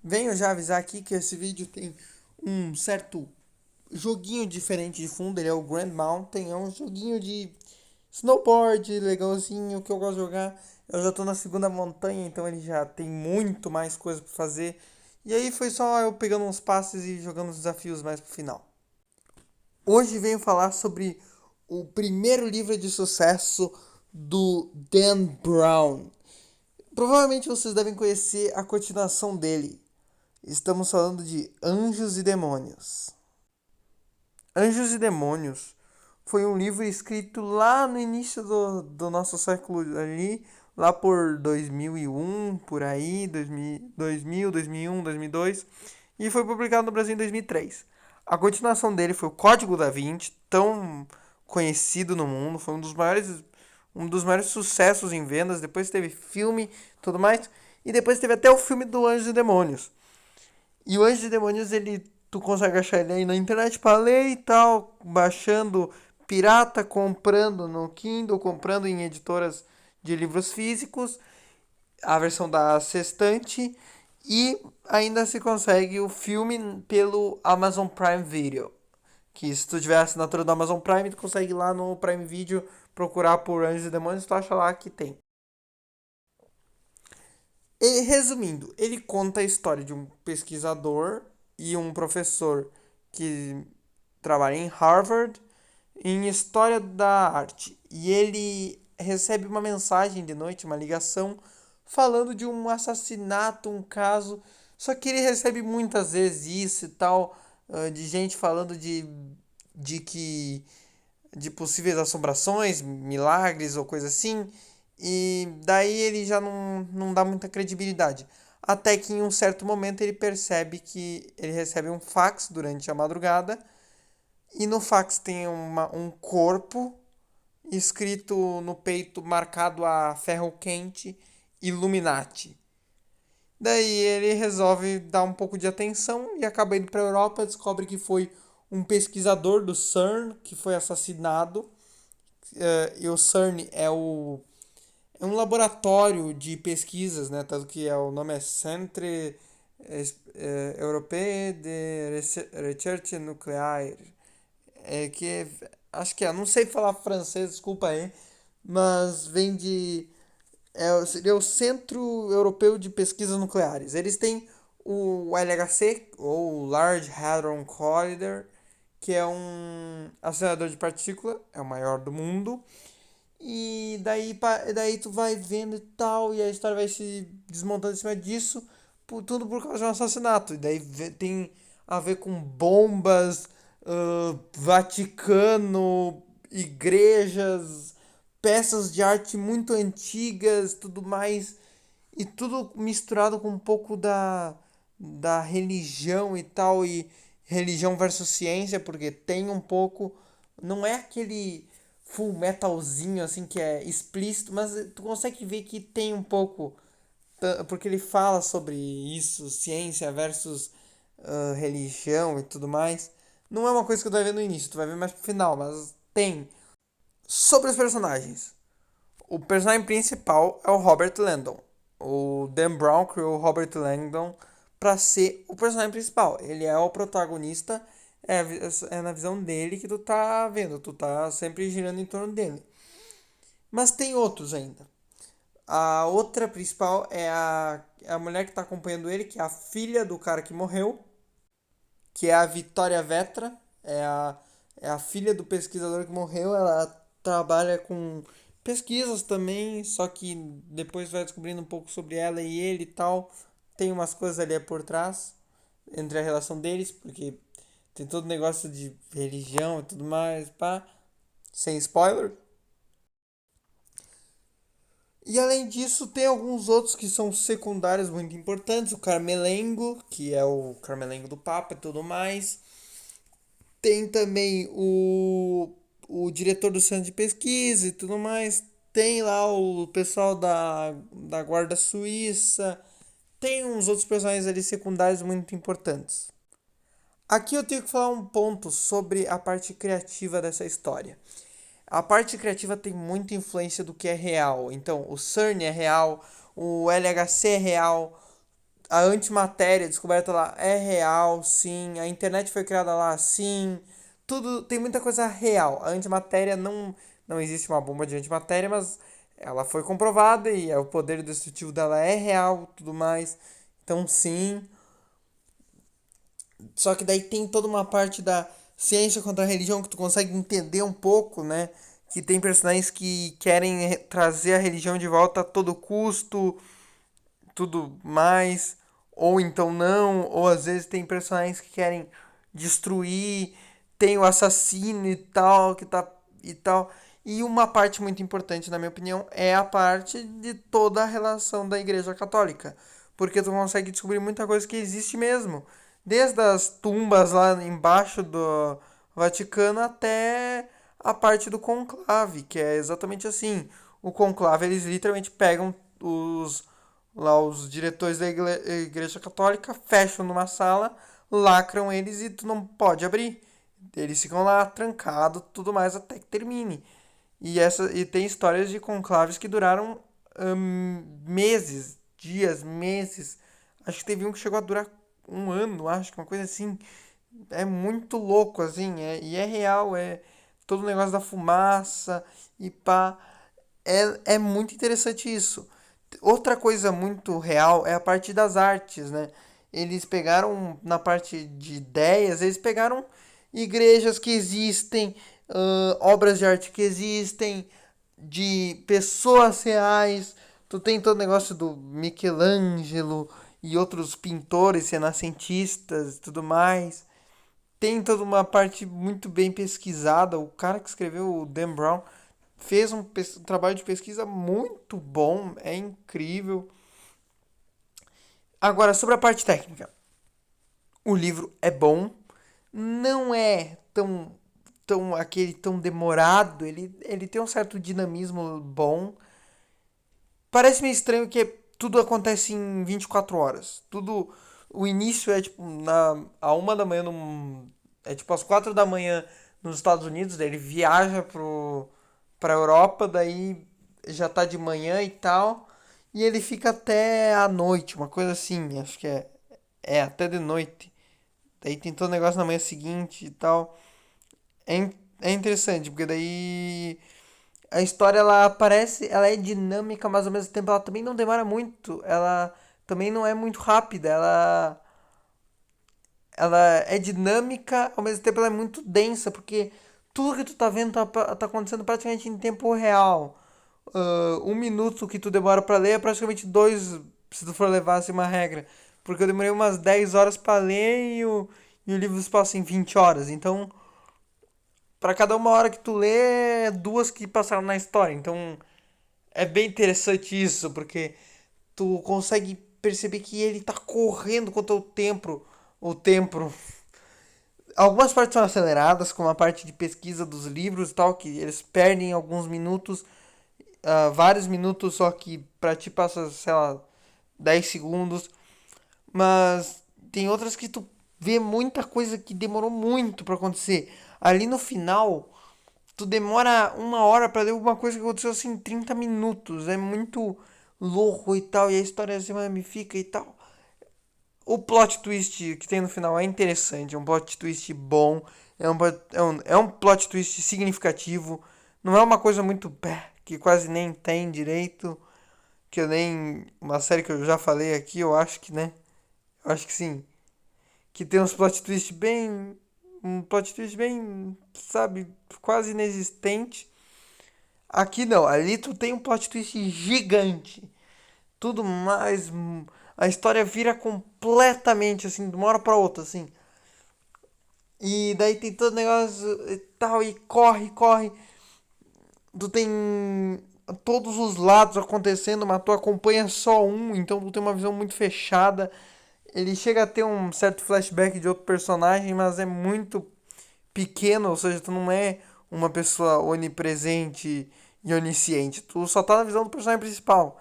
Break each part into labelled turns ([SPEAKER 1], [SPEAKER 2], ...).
[SPEAKER 1] Venho já avisar aqui que esse vídeo tem um certo joguinho diferente de fundo. Ele é o Grand Mountain, é um joguinho de snowboard legalzinho que eu gosto de jogar. Eu já tô na segunda montanha, então ele já tem muito mais coisa pra fazer. E aí foi só eu pegando uns passes e jogando os desafios mais pro final. Hoje venho falar sobre o primeiro livro de sucesso do Dan Brown. Provavelmente vocês devem conhecer a continuação dele. Estamos falando de Anjos e Demônios. Anjos e Demônios foi um livro escrito lá no início do nosso século ali, lá por 2001, por aí, 2000, 2001, 2002, e foi publicado no Brasil em 2003. A continuação dele foi o Código da Vinci, tão conhecido no mundo, foi um dos maiores sucessos em vendas. Depois teve filme, tudo mais, e depois teve até o filme do Anjos e Demônios. E o Anjos e Demônios, tu consegue achar ele aí na internet pra ler e tal, baixando pirata, comprando no Kindle, comprando em editoras de livros físicos, a versão da Sextante, e ainda se consegue o filme pelo Amazon Prime Video. Que se tu tiver a assinatura do Amazon Prime, tu consegue ir lá no Prime Video procurar por Anjos e Demônios, tu acha lá que tem. E, resumindo, ele conta a história de um pesquisador e um professor que trabalha em Harvard em história da arte. E ele recebe uma mensagem de noite, uma ligação, falando de um assassinato, um caso. Só que ele recebe muitas vezes isso e tal, de gente falando de que de possíveis assombrações, milagres ou coisa assim. E daí ele já não dá muita credibilidade. Até que em um certo momento ele percebe que ele recebe um fax durante a madrugada. E no fax tem um corpo escrito no peito, marcado a ferro quente, Illuminati. Daí ele resolve dar um pouco de atenção e acaba indo para a Europa. Descobre que foi um pesquisador do CERN que foi assassinado. E o CERN é um laboratório de pesquisas, né? Tanto que o nome é Centre Europeu de Recherche Nuclear. Acho que é, não sei falar francês, desculpa aí, mas vem de seria o Centro Europeu de Pesquisas Nucleares. Eles têm o LHC, ou Large Hadron Collider, que é um acelerador de partícula, é o maior do mundo. E daí tu vai vendo e tal, e a história vai se desmontando em cima disso, tudo por causa de um assassinato. E daí tem a ver com bombas, Vaticano, igrejas, peças de arte muito antigas, tudo mais. E tudo misturado com um pouco da religião e tal, e religião versus ciência, porque tem um pouco. Não é aquele full metalzinho assim que é explícito, mas tu consegue ver que tem um pouco. Porque ele fala sobre isso, ciência versus religião e tudo mais. Não é uma coisa que tu vai ver no início, tu vai ver mais pro final, mas tem. Sobre os personagens. O personagem principal é o Robert Landon. O Dan Brown criou o Robert Langdon para ser o personagem principal. Ele é o protagonista, é na visão dele que tu tá vendo, tu tá sempre girando em torno dele. Mas tem outros ainda. A outra principal é a mulher que tá acompanhando ele, que é a filha do cara que morreu, que é a Vitória Vetra, é a filha do pesquisador que morreu. Ela trabalha com pesquisas também, só que depois vai descobrindo um pouco sobre ela e ele e tal. Tem umas coisas ali por trás entre a relação deles, porque tem todo negócio de religião e tudo mais, pá. Sem spoiler. E além disso, tem alguns outros que são secundários muito importantes. O Carmelengo, que é o Carmelengo do Papa e tudo mais. Tem também o diretor do centro de pesquisa e tudo mais. Tem lá o pessoal da Guarda Suíça. Tem uns outros personagens ali secundários muito importantes. Aqui eu tenho que falar um ponto sobre a parte criativa dessa história. A parte criativa tem muita influência do que é real. Então, o CERN é real, o LHC é real, a antimatéria descoberta lá é real, sim. A internet foi criada lá, sim. Tudo, tem muita coisa real. A antimatéria não existe uma bomba de antimatéria, mas ela foi comprovada e o poder destrutivo dela é real, tudo mais. Então, sim. Só que daí tem toda uma parte da ciência contra a religião que tu consegue entender um pouco, né? Que tem personagens que querem trazer a religião de volta a todo custo, tudo mais, ou então não, ou às vezes tem personagens que querem destruir, tem o assassino e tal, que tá e tal. E uma parte muito importante, na minha opinião, é a parte de toda a relação da Igreja Católica, porque tu consegue descobrir muita coisa que existe mesmo, desde as tumbas lá embaixo do Vaticano até a parte do conclave, que é exatamente assim. O conclave, eles literalmente pegam os diretores da Igreja Católica, fecham numa sala, lacram eles e tu não pode abrir. Eles ficam lá trancados, tudo mais até que termine. E tem histórias de conclaves que duraram meses, dias, meses. Acho que teve um que chegou a durar um ano, acho que uma coisa assim. É muito louco, assim, e é real, é todo o negócio da fumaça e pá. É muito interessante isso. Outra coisa muito real é a parte das artes, né? Eles pegaram, na parte de ideias, eles pegaram igrejas que existem, obras de arte que existem, de pessoas reais. Tu tem todo o negócio do Michelangelo e outros pintores renascentistas e tudo mais. Tem toda uma parte muito bem pesquisada. O cara que escreveu o Dan Brown fez um trabalho de pesquisa muito bom, é incrível. Agora, sobre a parte técnica, o livro é bom, não é tão demorado, ele tem um certo dinamismo bom. Parece meio estranho que tudo acontece em 24 horas. Tudo, o início é tipo a 1 da manhã, é tipo às 4 da manhã nos Estados Unidos, daí ele viaja pra Europa, daí já tá de manhã e tal. E ele fica até a noite, uma coisa assim, acho que é até de noite. Daí tem todo o negócio na manhã seguinte e tal. É interessante, porque daí a história ela parece, ela é dinâmica, mas ao mesmo tempo ela também não demora muito. Ela também não é muito rápida, ela é dinâmica, ao mesmo tempo ela é muito densa, porque tudo que tu tá vendo tá acontecendo praticamente em tempo real. 1 minuto que tu demora pra ler é praticamente dois, se tu for levar assim uma regra. Porque eu demorei umas 10 horas pra ler e o livro se passa em 20 horas. Então, pra cada 1 hora que tu lê, é duas que passaram na história. Então, é bem interessante isso, porque tu consegue perceber que ele tá correndo contra o tempo. O tempo. Algumas partes são aceleradas, como a parte de pesquisa dos livros e tal, que eles perdem alguns minutos, vários minutos, só que pra ti passa, sei lá, 10 segundos. Mas tem outras que tu vê muita coisa que demorou muito pra acontecer. Ali no final, tu demora 1 hora pra ler alguma coisa que aconteceu assim em 30 minutos. É muito louco e tal, e a história se ramifica e tal. O plot twist que tem no final é interessante, é um plot twist bom, é um plot twist significativo. Não é uma coisa muito que quase nem tem direito, que eu nem. Uma série que eu já falei aqui, eu acho que, né? Eu acho que sim. Que tem uns plot twist bem. Um plot twist bem, sabe, quase inexistente. Aqui não, ali tu tem um plot twist gigante. Tudo mais. A história vira completamente assim, de uma hora pra outra, assim. E daí tem todo negócio e tal, e corre, corre. Tu tem todos os lados acontecendo, mas tu acompanha só um, então tu tem uma visão muito fechada. Ele chega a ter um certo flashback de outro personagem, mas é muito pequeno, ou seja, tu não é uma pessoa onipresente e onisciente. Tu só tá na visão do personagem principal.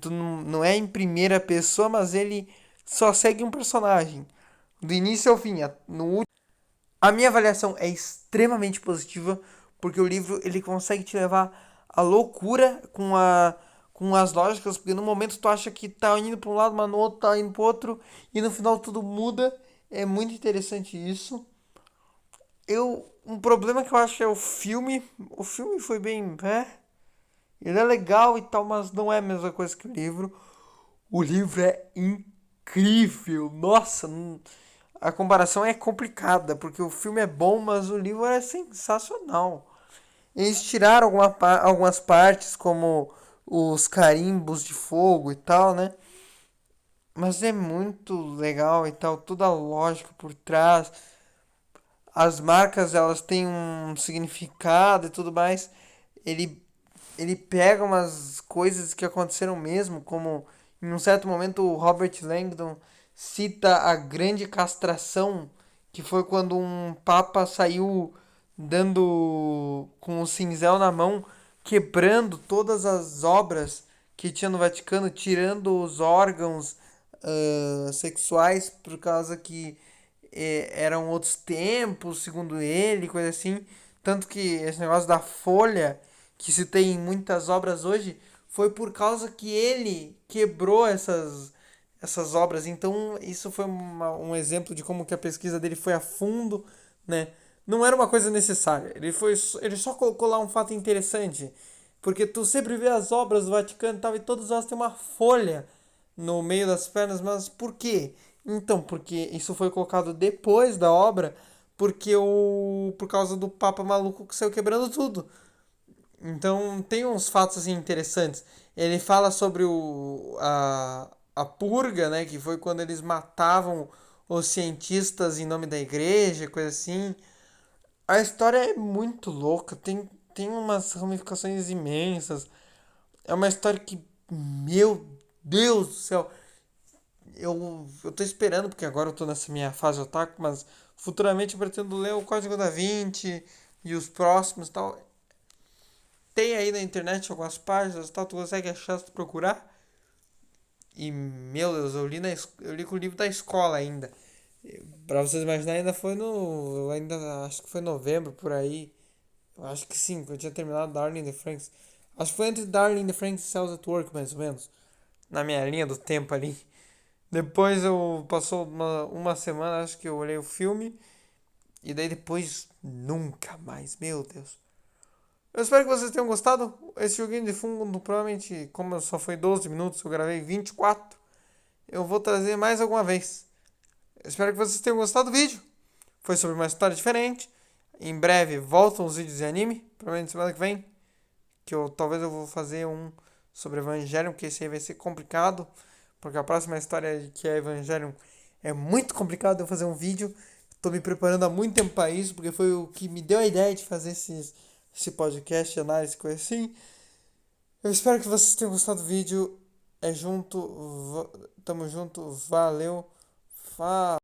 [SPEAKER 1] Tu não é em primeira pessoa, mas ele só segue um personagem. Do início ao fim. A minha avaliação é extremamente positiva, porque o livro ele consegue te levar à loucura com as lógicas, porque no momento tu acha que tá indo para um lado, mas no outro tá indo pro outro, e no final tudo muda. É muito interessante isso. Um problema que eu acho é o filme. O filme foi bem, ele é legal e tal, mas não é a mesma coisa que o livro. O livro é incrível. Nossa, a comparação é complicada, porque o filme é bom, mas o livro é sensacional. Eles tiraram algumas partes, como os carimbos de fogo e tal, né? Mas é muito legal e tal, toda a lógica por trás. As marcas, elas têm um significado e tudo mais. Ele, ele pega umas coisas que aconteceram mesmo, como em um certo momento o Robert Langdon cita a grande castração, que foi quando um papa saiu dando com o cinzel na mão, quebrando todas as obras que tinha no Vaticano, tirando os órgãos sexuais por causa que eram outros tempos, segundo ele, coisa assim. Tanto que esse negócio da folha, que se tem em muitas obras hoje, foi por causa que ele quebrou essas obras. Então, isso foi um exemplo de como que a pesquisa dele foi a fundo, né? Não era uma coisa necessária. Ele só colocou lá um fato interessante. Porque tu sempre vê as obras do Vaticano e tal, e todas elas têm uma folha no meio das pernas, mas por quê? Então, porque isso foi colocado depois da obra, por causa do Papa maluco que saiu quebrando tudo. Então, tem uns fatos assim interessantes. Ele fala sobre a purga, né, que foi quando eles matavam os cientistas em nome da igreja, coisa assim. A história é muito louca, tem umas ramificações imensas. É uma história que, meu Deus do céu, eu tô esperando, porque agora eu tô nessa minha fase otaku, mas futuramente eu pretendo ler o Código da Vinci e os próximos e tal. Tem aí na internet algumas páginas e tal, tu consegue achar se tu procurar. E, meu Deus, eu li com o livro da escola ainda. Pra vocês imaginarem, ainda foi no. Eu ainda acho que foi novembro por aí. Eu acho que sim, que eu tinha terminado Darling in the Franxx. Acho que foi entre Darling in the Franxx e Cells at Work, mais ou menos. Na minha linha do tempo ali. Depois eu passou uma semana, acho que eu olhei o filme. E daí depois nunca mais, meu Deus. Eu espero que vocês tenham gostado. Esse joguinho de fundo, provavelmente, como só foi 12 minutos, eu gravei 24. Eu vou trazer mais alguma vez. Eu espero que vocês tenham gostado do vídeo. Foi sobre uma história diferente. Em breve voltam os vídeos de anime. Provavelmente semana que vem. Que talvez eu vou fazer um sobre Evangelion, que esse aí vai ser complicado. Porque a próxima história que é Evangelion é muito complicado eu fazer um vídeo. Tô me preparando há muito tempo para isso, porque foi o que me deu a ideia de fazer esse podcast, análise, coisa assim. Eu espero que vocês tenham gostado do vídeo. Tamo junto, valeu, fala.